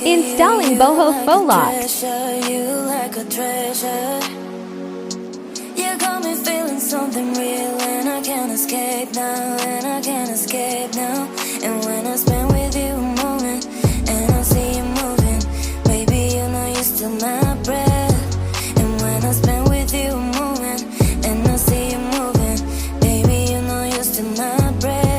Installing Boho Faux Locs. You like a treasure. You got me feeling something real, and I can't escape now, and I can't escape now. And when I spend with you a moment, and I see you moving, baby, you know you're still my breath. And when I spend with you a moment, and I see you moving, baby, you know you're still my breath.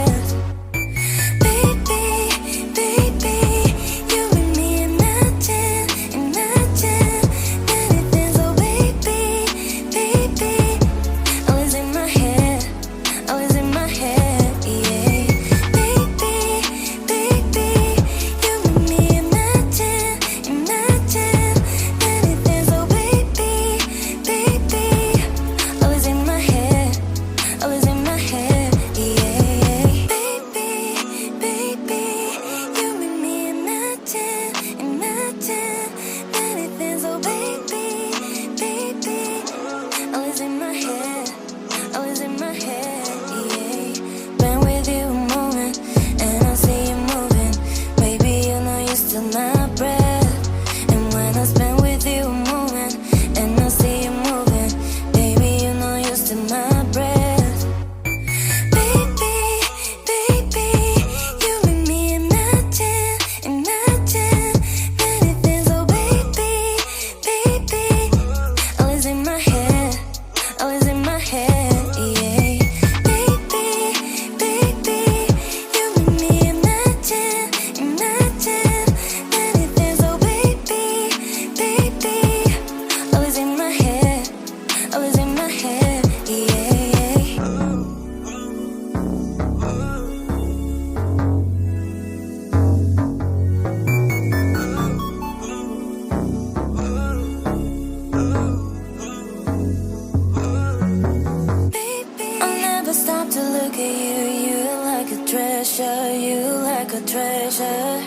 You like a treasure.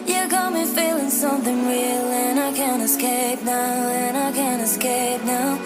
You got me feeling something real, and I can't escape now, and I can't escape now.